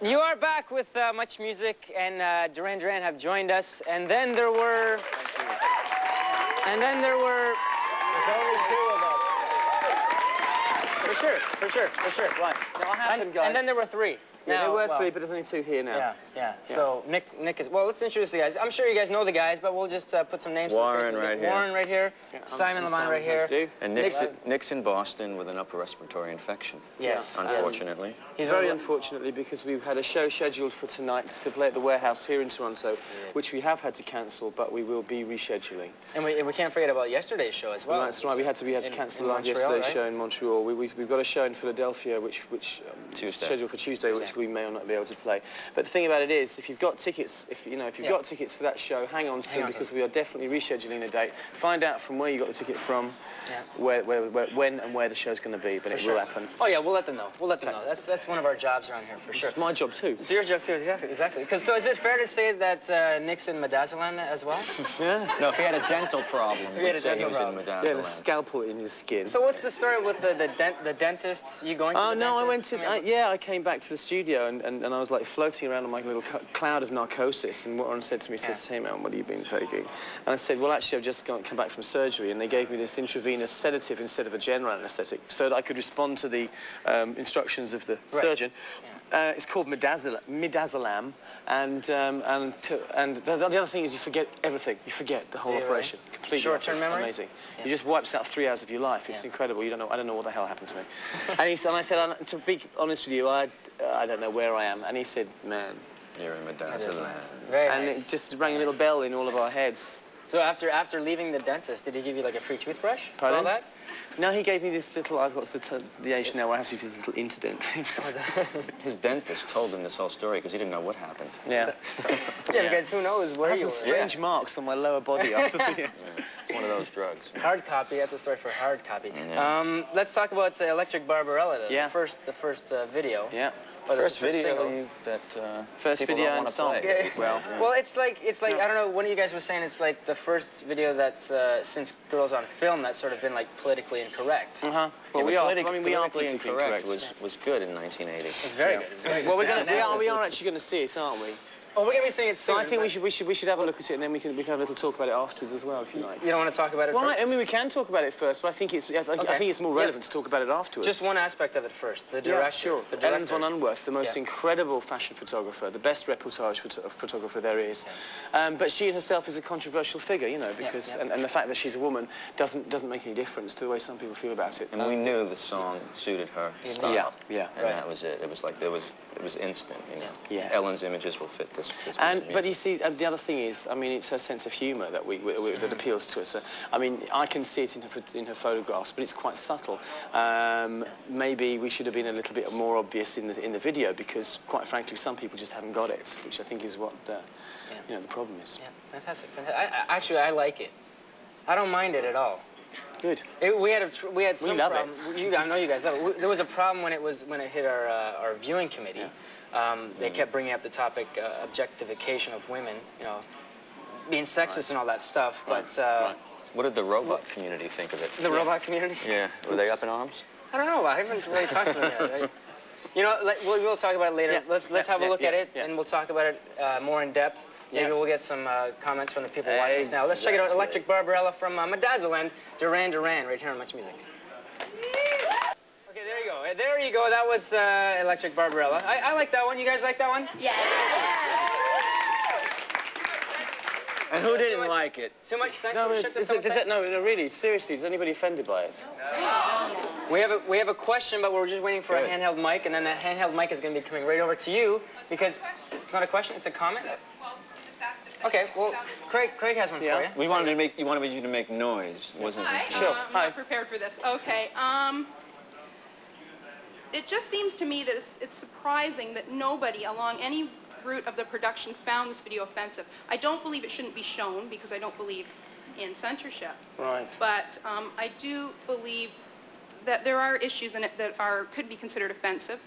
You are back with much music, and Duran Duran have joined us, and then there were... And then there were... There's only two of us. For sure. Right. Now, what happened, guys? And then there were three. Yeah, there were well, three, but there's only two here now. Yeah. So Nick is... Well, let's introduce the guys. I'm sure you guys know the guys, but we'll just put some names. Warren right here. Warren right here. Yeah, Simon Lamont right here. And Nick's in Boston with an upper respiratory infection. Yes. Unfortunately. He's very unfortunately, because we've had a show scheduled for tonight to play at the Warehouse here in Toronto, which we have had to cancel, but we will be rescheduling. And we can't forget about yesterday's show as well. That's right. We had to cancel yesterday's show in Montreal. We've got a show in Philadelphia, which scheduled for Tuesday, which we may or not be able to play. But the thing about it is, if you've got tickets, if you've got tickets for that show, hang on to them, because we are definitely rescheduling the date. Find out from where you got the ticket from, when and where the show's going to be, but it will happen. Oh yeah, we'll let them know. That's one of our jobs around here for sure. It's my job too. It's your job too, exactly. So is it fair to say that Nick's in midazolam as well? Yeah. No, if he had a dental problem, we'd say he was in midazolam. Yeah, the scalpel in his skin. So what's the story with the dentists? You going to the dentist? No, I went to... I came back to the studio and I was like floating around on my little cloud of narcosis, and Warren said to me, he says, "Hey man, what have you been taking?" And I said, "Well, actually, I've just come back from surgery, and they gave me this intravenous sedative instead of a general anaesthetic, so that I could respond to the instructions of the surgeon." It's called midazolam, and the other thing is you forget everything. You forget the whole operation completely. Short-term memory. Amazing. It just wipes out 3 hours of your life. It's incredible. You don't know. I don't know what the hell happened to me. and I said, to be honest with you, I don't know where I am. And he said, "Man, you're in midazolam." And it just rang a little bell in all of our heads. So after leaving the dentist, did he give you like a free toothbrush? Pardon? For all that? No, he gave me this little, I've got the age now where I have to use these little interdent things. His dentist told him this whole story because he didn't know what happened. Yeah. Because who knows where you were. Some strange marks on my lower body after the... It's one of those drugs. Hard copy, that's a story for hard copy. Yeah. Let's talk about Electric Barbarella, the first video. Yeah. First video that first people video don't want to play. Well, it's like I don't know. One of you guys was saying it's like the first video that's since Girls on Film that's sort of been like politically incorrect. Well, we are politically incorrect. Was good in 1980. It's very good. Well, we are actually going to see it, aren't we? Oh, we're going to be seeing it soon. So I think we should have a look at it, and then we can have a little talk about it afterwards as well, if you like. You don't want to talk about it first? I mean, we can talk about it first, but I think it's more relevant to talk about it afterwards. Just one aspect of it first. The director. Yeah, sure. Ellen von Unwerth, the most incredible fashion photographer, the best reportage photographer there is. But she herself is a controversial figure, you know, because and the fact that she's a woman doesn't make any difference to the way some people feel about it. And we knew the song suited her style. Yeah. And that was it. It was like it was instant, you know. Yeah. Ellen's images will fit this but you see, the other thing is, I mean, it's her sense of humour that that appeals to us. I mean, I can see it in her photographs, but it's quite subtle. Maybe we should have been a little bit more obvious in the video, because, quite frankly, some people just haven't got it, which I think is what the problem is. Yeah, fantastic. Actually, I like it. I don't mind it at all. Good. We had some problem. I know you guys love it. There was a problem when it hit our viewing committee. Yeah. They kept bringing up the topic objectification of women, you know, being sexist and all that stuff. But what did the robot community think of it? The robot community? Yeah. Were they up in arms? I don't know. I haven't really talked to them yet. You know, we'll talk about it later. Yeah. Let's have a look at it, and we'll talk about it more in depth. Maybe we'll get some comments from the people watching us now. Let's check it out. Electric Barbarella from midazolam, Duran Duran, right here on Much Music. Okay, there you go. There you go. That was Electric Barbarella. I like that one. You guys like that one? Yeah. And who didn't like it? Too much sex? No, really, seriously, is anybody offended by it? No. We have a question, but we're just waiting for a handheld mic, and then that handheld mic is going to be coming right over to you, because it's not a question, it's a comment. Okay, well, Craig has one for you. We wanted you to make noise, wasn't it? Sure. I'm not prepared for this. Okay. It just seems to me that it's surprising that nobody along any route of the production found this video offensive. I don't believe it shouldn't be shown, because I don't believe in censorship. Right. But I do believe that there are issues in it that could be considered offensive.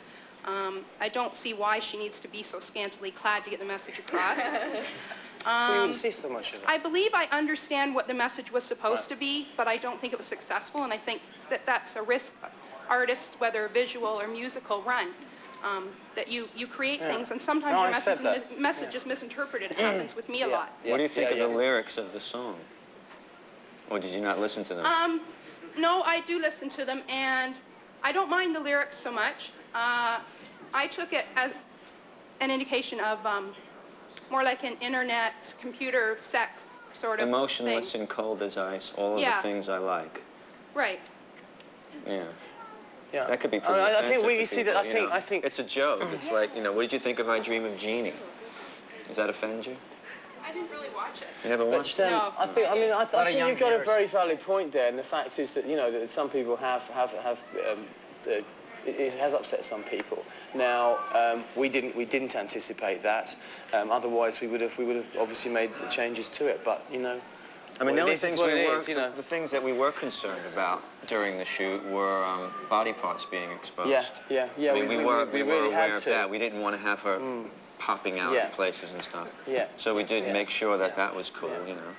I don't see why she needs to be so scantily clad to get the message across. We didn't see so much of it. I believe I understand what the message was supposed to be, but I don't think it was successful, and I think that that's a risk artists, whether visual or musical, run. that you create things, and sometimes No, your I said message is misinterpreted. It happens with me a lot. What do you think of the lyrics of the song? Or did you not listen to them? No, I do listen to them, and I don't mind the lyrics so much. I took it as an indication of more like an internet, computer sex sort of Emotionless thing. and cold as ice, all of the things I like. Right. Yeah. Yeah. That could be pretty I offensive think we to see people, that. you know. I think It's a joke. It's like, you know, what did you think of I Dream of Jeannie? Does that offend you? I didn't really watch it. You never watched it? No. I think you've got a viewers. very valid point there, and the fact is that, you know, that some people it has upset some people. Now, we didn't anticipate that. Otherwise, we would have obviously made the changes to it. But you know, I mean, the only things the things that we were concerned about during the shoot were body parts being exposed. Yeah. I mean, we were really aware had of to. that. We didn't want to have her popping out in places and stuff. Yeah. So we did make sure that that was cool, you know.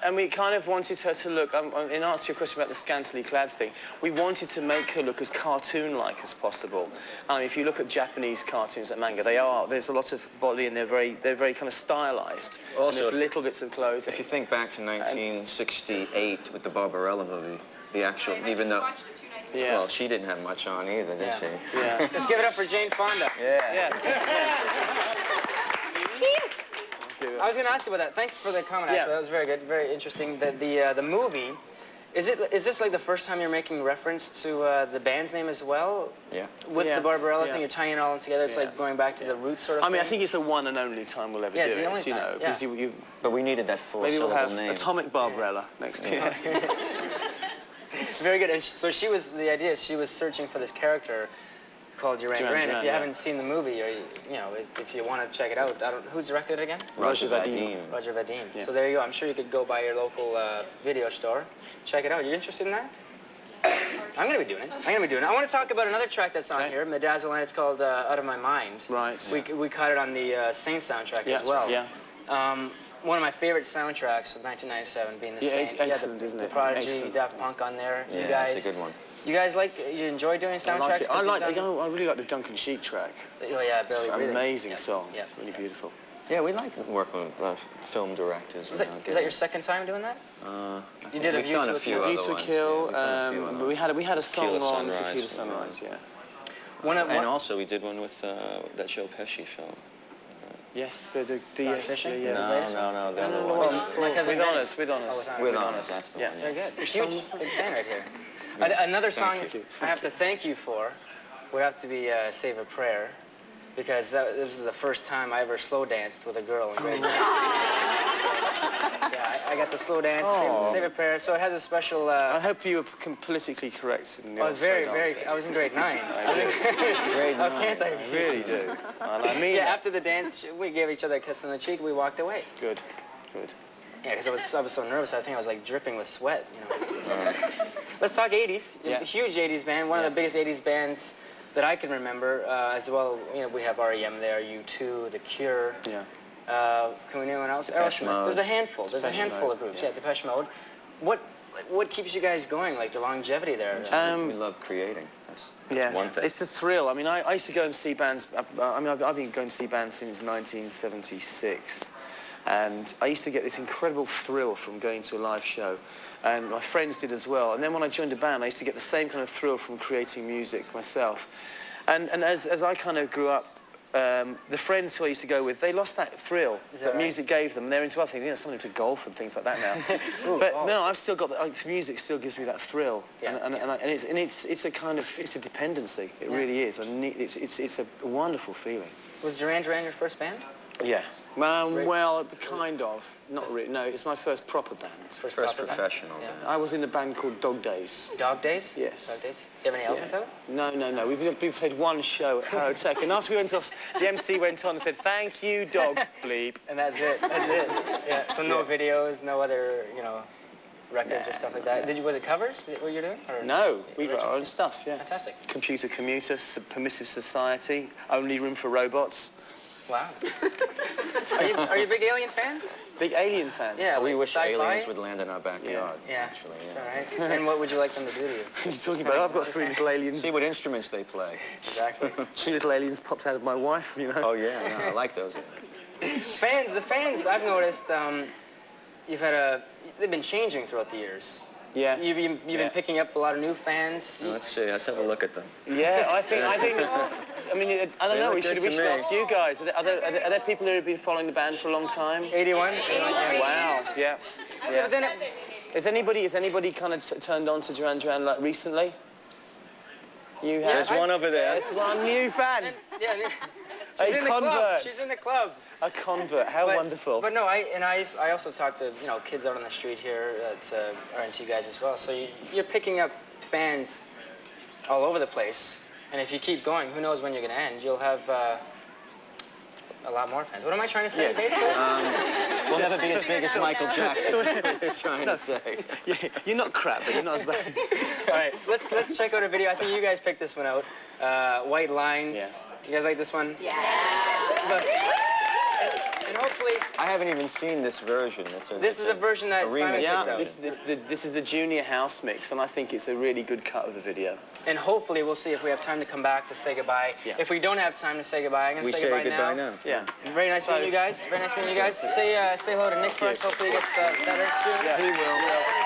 And we kind of wanted her to look, in answer to your question about the scantily clad thing, we wanted to make her look as cartoon-like as possible. I mean, if you look at Japanese cartoons like manga, there's a lot of body and they're very kind of stylized. Also, and there's little bits of clothing. If you think back to 1968 with the Barbarella movie, the actual, even though... Watched it 2 nights ago. Yeah. Well, she didn't have much on either, did she? Yeah. Let's give it up for Jane Fonda. I was going to ask you about that. Thanks for the comment. Actually. That was very good, very interesting. The movie, is this like the first time you're making reference to the band's name as well? Yeah. With the Barbarella thing, you're tying it all together. It's like going back to the roots sort of. I mean, thing. I think it's the one and only time we'll ever do it's the it. only You know, time, because But we needed that full maybe we'll syllable have name. Atomic Barbarella next year. Very good. And so the idea is she was searching for this character called Duran Duran. If you haven't seen the movie, or you know, if you want to check it out, who directed it again? Roger Vadim. Roger Vadim. Yeah. So there you go. I'm sure you could go by your local video store, check it out. You interested in that? I'm going to be doing it. I want to talk about another track that's on here, Midazolam. It's called Out of My Mind. Right. We caught it on the Saint soundtrack as well. Yeah. One of my favorite soundtracks of 1997 being the Saint. It's excellent, isn't it? The Prodigy, Excellent. Daft Punk on there. Yeah, You guys, that's a good one. You guys you enjoy doing soundtracks? I really like the Duncan Sheik track. Oh yeah, Barely It's an Breathing. amazing song. Yeah. Really beautiful. Yeah, we like working with film directors. Is that your second time doing that? You did We've done a few other View to a ones. Kill. Yeah, we've done a few other but we had a song Tequila on Sunrise, Tequila Sunrise. Yeah. And also we did one with that Joe Pesci film. Yes, the Fishing? yeah. No, the other one. With Honors. With Honors, that's the one. Very good. Huge big fan right here. Another song I have to thank you for would have to be Save a Prayer, because this was the first time I ever slow danced with a girl in grade 9. Yeah, I got to slow dance, Save a Prayer, so it has a special... I hope you were politically correct in your I was I was in grade 9. Grade 9. How can't I? I really do. And I mean Yeah, after the dance, we gave each other a kiss on the cheek, we walked away. Good. Yeah, because I was so nervous, I think I was like dripping with sweat, you know. Let's talk 80s. Yeah. A huge 80s band, one of the biggest 80s bands that I can remember, as well. You know, we have REM there, U2, The Cure. Yeah. Can we name anyone else? Depeche Mode. There's a handful. There's a Depeche handful Mode, of groups. yeah. Yeah, Depeche Mode. What keeps you guys going? Like the longevity there? We love creating. That's one thing. It's the thrill. I mean, I used to go and see bands. I've been going to see bands since 1976. And I used to get this incredible thrill from going to a live show. And my friends did as well. And then when I joined a band, I used to get the same kind of thrill from creating music myself. And as I kind of grew up, the friends who I used to go with, they lost that thrill that music gave them. And they're into other things. You know, some into golf and things like that now. No, I've still got music still gives me that thrill. Yeah. And it's a kind of, it's a dependency. It really is. It's a wonderful feeling. Was Duran Duran your first band? Yeah. Well, kind of. Not really. No, it's my first proper band. First proper professional band? band. I was in a band called Dog Days. Dog Days? Yes. Dog Days. Do you have any albums out? No. We played one show at Harrow Tech, and after we went off, the MC went on and said, "Thank you, dog bleep." And that's it. Yeah. So no videos, no other, you know, records or stuff like that. Was it covers? What you're doing? Or No, we wrote our own stuff. Yeah. Fantastic. Computer Commuter, Permissive Society, Only Room for Robots. Wow. Are you big Alien fans? Big Alien fans? Yeah, We wish sci-fi? aliens would land in our backyard, Yeah, actually. that's Yeah. all right. And what would you like them to do to you? What are you talking about? I've got 3 little aliens. See what instruments they play. Exactly. 3 little aliens popped out of my wife, you know? Oh, yeah, no, I like those. The fans, I've noticed, they've been changing throughout the years. Yeah. You've been picking up a lot of new fans. Let's see, let's have a look at them. Yeah, I think, I mean, I don't know, we should ask you guys. Are there people who have been following the band for a long time? 81? Wow, yeah. Yeah. But then Has anybody kind of turned on to Duran Duran like recently? You have? There's one over there. There's one new fan. yeah, A she's in the club. convert. She's in the club. A convert. How wonderful. But no, I also talk to kids out on the street here that are into you guys as well. So you're picking up fans all over the place, and if you keep going, who knows when you're going to end? You'll have a lot more fans. What am I trying to say? Yes. Basically, We'll never be as big as Michael Jackson. That's what you're trying to say. Yeah, you're not crap, but you're not as bad. all right, let's check out a video. I think you guys picked this one out. White Lines. Yeah. You guys like this one? Yeah. And hopefully, I haven't even seen this version. this is a version that Simon picked Yeah, out. this is the junior house mix, and I think it's a really good cut of the video. And hopefully we'll see if we have time to come back to say goodbye. Yeah. If we don't have time to say goodbye, I'm going We to say say goodbye now. now. Yeah. Very nice meeting you guys. Very nice meeting you guys. Say hello to Nick first. Hopefully he gets better soon. Yeah, he will.